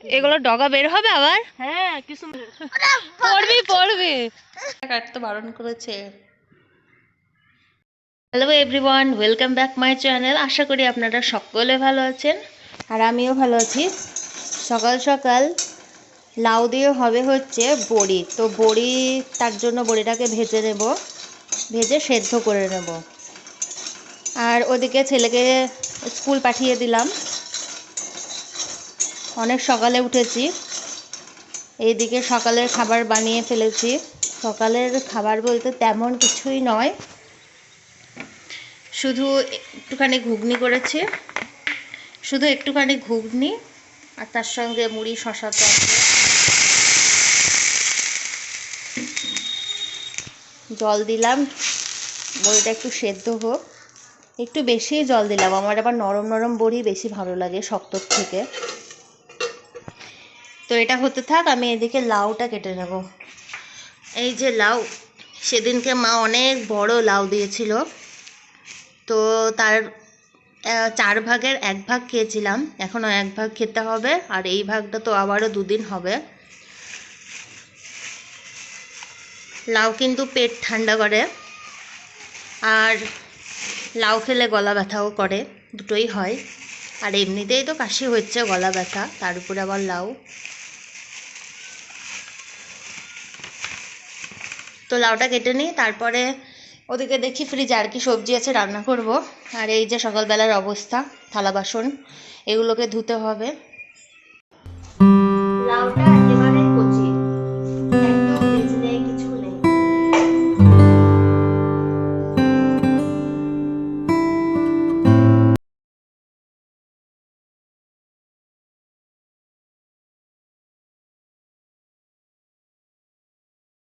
এগুলো ডগা বের হবে আবার। হ্যাঁ কিছু পড়বি কাটতে বারণ করেছে। Hello everyone, welcome back my channel. আশা করি আপনারা সকলে ভালো আছেন আর আমিও ভালো আছি। সকাল সকাল লাউ দিয়ে হবে হচ্ছে বড়ি। তো বড়ি, তার জন্য বড়িটাকে ভেজে নেব, ভেজে সেদ্ধ করে নেব। আর ওদিকে ছেলেকে স্কুল পাঠিয়ে দিলাম। অনেক সকালে উঠেছি। এইদিকে সকালের খাবার বানিয়ে ফেলেছি। সকালের খাবার বলতে তেমন কিছুই নয়, শুধু একটুখানি ঘুগনি করেছি, শুধু একটুখানি ঘুগনি আর তার সঙ্গে মুড়ি শশা তো আছে। জল দিলাম, বড়িটা একটু সেদ্ধ হোক, একটু বেশিই জল দিলাম। আমার আবার নরম নরম বড়ি বেশি ভালো লাগে শক্তর থেকে। তো এটা হতে থাক, আমি এদিকে লাউটা কেটে নেব। এই যে লাউ, সেদিনকে মা অনেক বড় লাউ দিয়েছিল, তো তার 4 ভাগের 1 ভাগ খেয়েছিলাম, এখনও 1 ভাগ খেতে হবে। আর এই ভাগটা তো আবারও 2 দিন হবে। লাউ কিন্তু পেট ঠান্ডা করে, আর লাউ খেলে গলা ব্যথাও করে, দুটোই হয়। আর এমনিতেই তো কাশি হচ্ছে, গলা ব্যথা, তার উপরে আবার লাউ। তো লাউটা কেটে নিই, তারপরে ওদিকে দেখি ফ্রিজে আর কি সবজি আছে রান্না করব। আর এই যে সকালবেলার অবস্থা, থালা বাসন এগুলোকে ধুতে হবে। লাউটা একেবারে কচি, একদম ভিজে নেই, কিছু নেই।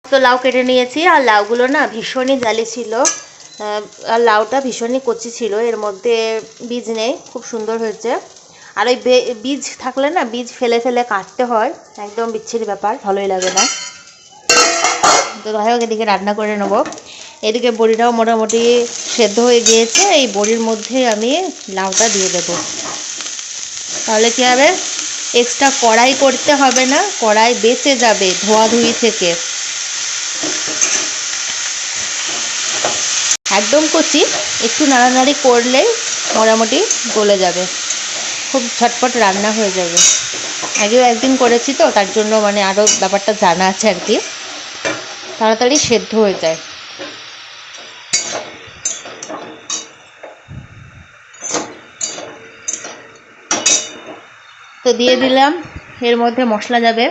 তো লাউ কেটে নিয়েছি, আর লাউগুলো না ভীষণই জালি ছিল, আর লাউটা ভীষণই কচি ছিল, এর মধ্যে বীজ নেই, খুব সুন্দর হয়েছে। আর ওই বীজ থাকলে না, বীজ ফেলে ফেলে কাটতে হয়, একদম বিচ্ছিরি ব্যাপার, ভালোই লাগে না। তো যাই হোক, এদিকে রান্না করে নেব। এদিকে বড়িটাও মোটামুটি সেদ্ধ হয়ে গিয়েছে, এই বড়ির মধ্যে আমি লাউটা দিয়ে দেব। তাহলে কী হবে, এক্সট্রা কড়াই করতে হবে না, কড়াই বেঁচে যাবে ধোয়াধুয়ি থেকে। একদম কচি, একটু নাড়ানাড়ি করলেই মোটামুটি গলে যাবে, খুব ঝটপট রান্না হয়ে যাবে। আগেও একদিন করেছি তো, তার জন্য মানে আরও ব্যাপারটা জানা আছে আর কি, তাড়াতাড়ি সেদ্ধ হয়ে যায়। তো দিয়ে দিলাম, এর মধ্যে মশলা যাবে।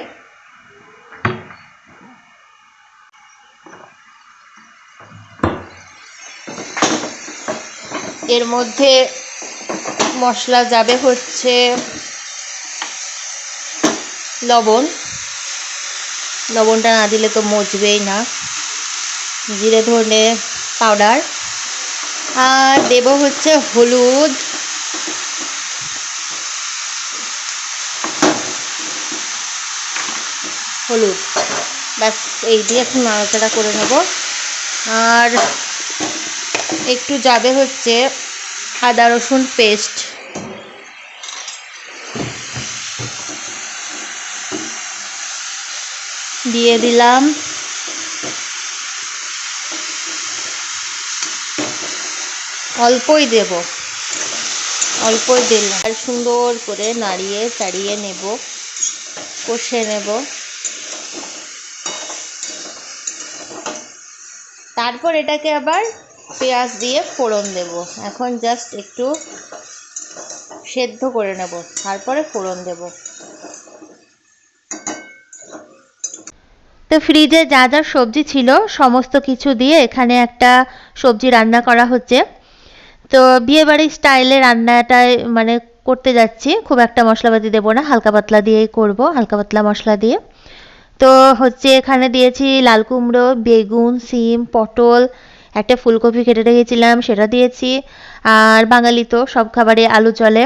এর মধ্যে মশলা যাবে হচ্ছে লবণ, লবণটা না দিলে তো মজবেই না, জিরে ধনে পাউডার, আর দেব হচ্ছে হলুদ, হলুদ, ব্যাস এই দিয়ে একটু নাড়াচাড়া করে নেব। আর একটু যাবে হচ্ছে আদা রসুন পেস্ট, দিয়ে দিলাম। অল্পই দেব, অল্পই দিলাম, আর সুন্দর করে নাড়িয়ে চাড়িয়ে নেব, কষে নেব। তারপর এটাকে আবার পেঁয়াজ দিয়ে ফোড়ন দেব। এখন জাস্ট একটু সেদ্ধ করে নেব, তারপরে ফোড়ন দেব। তো ফ্রিজে যা যা সবজি ছিল সমস্ত কিছু দিয়ে এখানে একটা সবজি রান্না করা হচ্ছে। তো বিয়েবাড়ির স্টাইলে রান্নাটায় মানে করতে যাচ্ছি, খুব একটা মশলাপাতি দেবো না, হালকা পাতলা দিয়েই করব, হালকা পাতলা মশলা দিয়ে। তো হচ্ছে এখানে দিয়েছি লাল কুমড়ো, বেগুন, সিম, পটল, একটা ফুলকপি কেটে রেখেছিলাম সেটা দিয়েছি। আর বাঙালি তো সব খাবারে আলু চলে,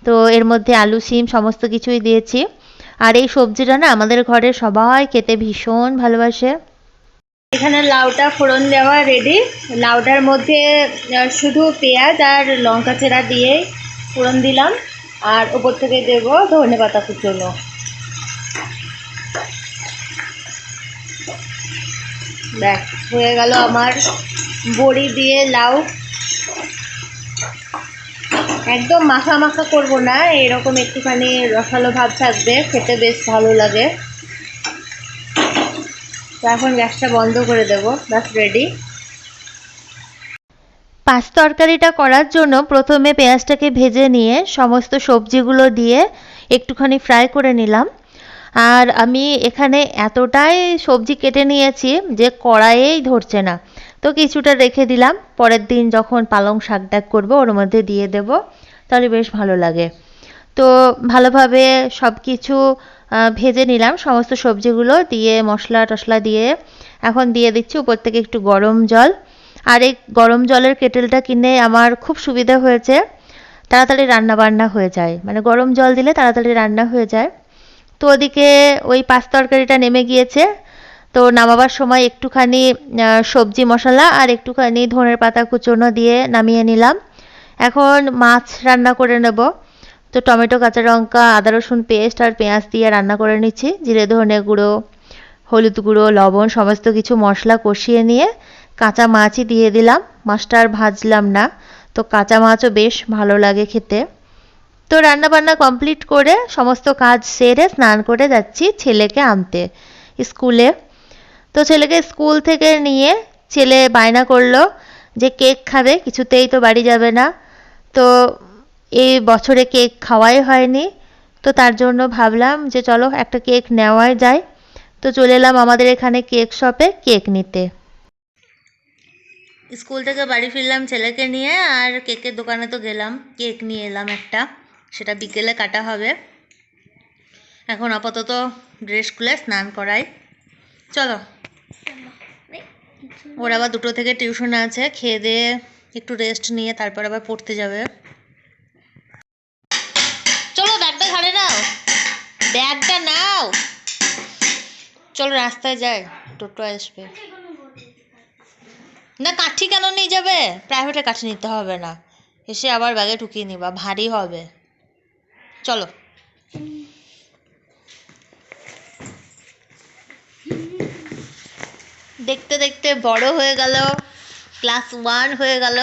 তো এর মধ্যে আলু সিম সমস্ত কিছুই দিয়েছি। আর এই সবজিটা না আমাদের ঘরে সবাই খেতে ভীষণ ভালোবাসে। এখানে লাউটা ফোড়ন দেওয়া রেডি। লাউটার মধ্যে শুধু পেঁয়াজ আর লঙ্কা চেরা দিয়ে ফোড়ন দিলাম, আর ওপর থেকে দেবো ধনেপাতা কুচনো। দেখ হয়ে গেল আমার বড়ি দিয়ে লাউ। একদম মাখা মাখা করবো না, এরকম একটুখানি রসালো ভাব থাকবে, খেতে বেশ ভালো লাগে। তো এখন গ্যাসটা বন্ধ করে দেবো, ব্যাস রেডি। পাঁচ তরকারিটা করার জন্য প্রথমে পেঁয়াজটাকে ভেজে নিয়ে সমস্ত সবজিগুলো দিয়ে একটুখানি ফ্রাই করে নিলাম। আর আমি এখানে এতটাই সবজি কেটে নিয়েছি যে কড়াইয়েই ধরছে না, তো কিছুটা রেখে দিলাম, পরের দিন যখন পালং শাক ডাক করবো ওর মধ্যে দিয়ে দেব, তাহলে বেশ ভালো লাগে। তো ভালোভাবে সব কিছু ভেজে নিলাম, সমস্ত সবজিগুলো দিয়ে মশলা টশলা দিয়ে এখন দিয়ে দিচ্ছি উপর থেকে একটু গরম জল। আর এই গরম জলের কেটেলটা কিনে আমার খুব সুবিধা হয়েছে, তাড়াতাড়ি রান্না বান্না হয়ে যায়, মানে গরম জল দিলে তাড়াতাড়ি রান্না হয়ে যায়। তো ওদিকে ওই পাঁচ তরকারিটা নেমে গিয়েছে, তো নামাবার সময় একটুখানি সবজি মশলা আর একটুখানি ধনের পাতা কুচোনো দিয়ে নামিয়ে নিলাম। এখন মাছ রান্না করে নেব। তো টমেটো কাঁচা লঙ্কা আদা রসুন পেস্ট আর পেঁয়াজ দিয়ে রান্না করে নিচ্ছি, জিরে ধনে গুঁড়ো হলুদ গুঁড়ো লবণ সমস্ত কিছু মশলা কষিয়ে নিয়ে কাঁচা মাছই দিয়ে দিলাম, মাছটা আর ভাজলাম না, তো কাঁচা মাছও বেশ ভালো লাগে খেতে। তো রান্না বান্না কমপ্লিট করে সমস্ত কাজ সেরে স্নান করে যাচ্ছি ছেলেকে আনতে স্কুলে। তো ছেলেকে স্কুল থেকে নিয়ে ছেলে বায়না করলো যে কেক খাবে, কিছুতেই তো বাড়ি যাবে না। তো এই বছরে কেক খাওয়াই হয়নি, তো তার জন্য ভাবলাম যে চলো একটা কেক নেওয়াই যায়। তো চলে এলাম আমাদের এখানে কেক শপে কেক নিতে। স্কুল থেকে বাড়ি ফিরলাম ছেলেকে নিয়ে, আর কেকের দোকানে তো গেলাম, কেক নিয়ে এলাম একটা, সেটা বিকেলে কাটা হবে। এখন আপাতত ড্রেস খুলে স্নান করাই, চলো। ওর আবার 2টো থেকে টিউশন আছে, খেয়ে দিয়ে একটু রেস্ট নিয়ে তারপর আবার পড়তে যাবে। চলো ব্যাগটা ঘাড়ে নাও, ব্যাগটা নাও, চলো রাস্তায় যাই, টোটো আসবে না। কাঠি কেন নিয়ে যাবে, প্রাইভেটে কাঠি নিতে হবে না, এসে আবার ব্যাগে ঢুকিয়ে নিবা, ভারী হবে। চলো। দেখতে দেখতে বড় হয়ে গেল, ক্লাস 1 হয়ে গেল,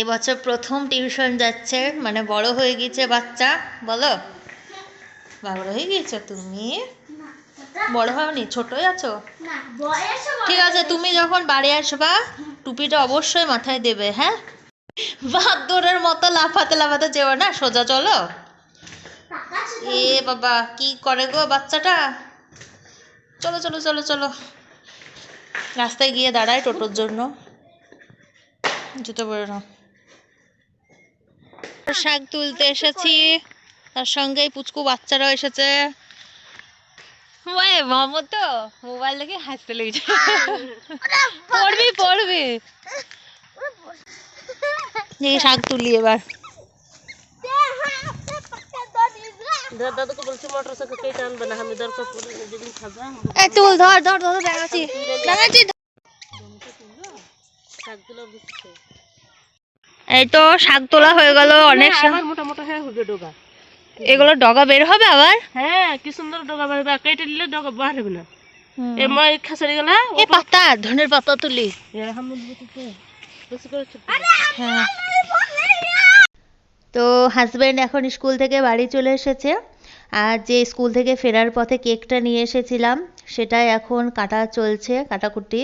এবছর প্রথম টিউশন যাচ্ছে, মানে বড় হয়ে গিয়েছে বাচ্চা। বলো বড় হয়ে গিয়েছো তুমি? বড় হওনি, ছোটই আছো। ঠিক আছে, তুমি যখন বাড়ি আসবা টুপিটা অবশ্যই মাথায় দেবে, হ্যাঁ? বাদরের মতো লাফাতে লাফাতে যেও না, সোজা চলো। এ বাবা কি করে গো বাচ্চাটা, চলো চলো চলো চলো। রাস্তায় গিয়ে দাঁড়ায় টোটোর জন্য, জুতো পরে নাও। শাক তুলতে এসেছি, তার সঙ্গে পুচকু বাচ্চারাও এসেছে। মামো তো মোবাইল দেখে হাসতে লেগেছে, পড়বি পড়বি। শাক তুলি এবার। দাদাকে বলছি মোটরসাইকেল কেটে আনবে না, আমি দরকার পড়ে যেদিন খাবে তুল, ধর ধর ধর, দেখাচ্ছি দেখাচ্ছি। শাকগুলো বুঝছে। এই তো শাক তোলা হয়ে গেল, অনেক আবার মোটা মোটা হয়ে হবে ডগা, এগুলো ডগা বের হবে আবার। হ্যাঁ কি সুন্দর ডগা বেরবে, কেটে নিলে ডগা বাড়বে না। এ মই খাসারি গেলা এ পাতা, ধনের পাতা তুলি। হ্যাঁ। তো হাজব্যান্ড এখন স্কুল থেকে বাড়ি চলে এসেছে, আর যে স্কুল থেকে ফেরার পথে কেকটা নিয়ে এসেছিলাম সেটাই এখন কাটা চলছে, কাটাকুটি।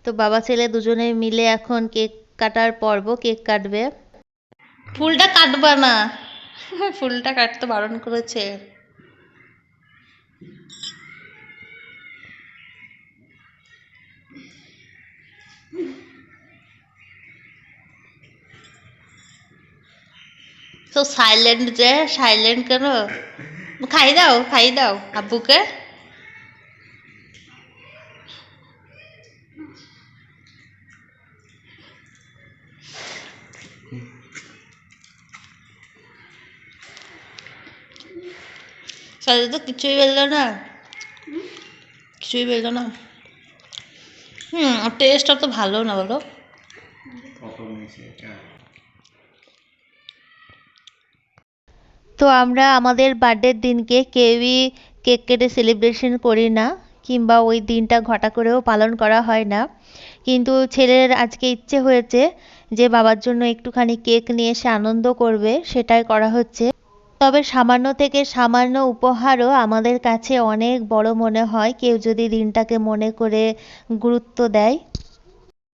তো বাবা ছেলে দুজনে মিলে এখন কেক কাটার পর্ব, কেক কাটবে। ফুলটা কাটবা না, ফুলটা কাটতে বারণ করেছে। তো সাইলেন্ট যে, সাইলেন্ট কেন? খাই দাও আব্বুকে। সাথে তো কিছুই বললো না, কিছুই বললো না। টেস্টটা তো ভালো না, বলো। তো আমরা আমাদের বার্থডের দিনকে কেউই কেক কেটে সেলিব্রেশন করি না, কিংবা ওই দিনটা ঘটা করেও পালন করা হয় না, কিন্তু ছেলের আজকে ইচ্ছে হয়েছে যে বাবার জন্য একটুখানি কেক নিয়ে এসে আনন্দ করবে, সেটাই করা হচ্ছে। তবে সামান্য থেকে সামান্য উপহারও আমাদের কাছে অনেক বড় মনে হয় কেউ যদি দিনটাকে মনে করে গুরুত্ব দেয়।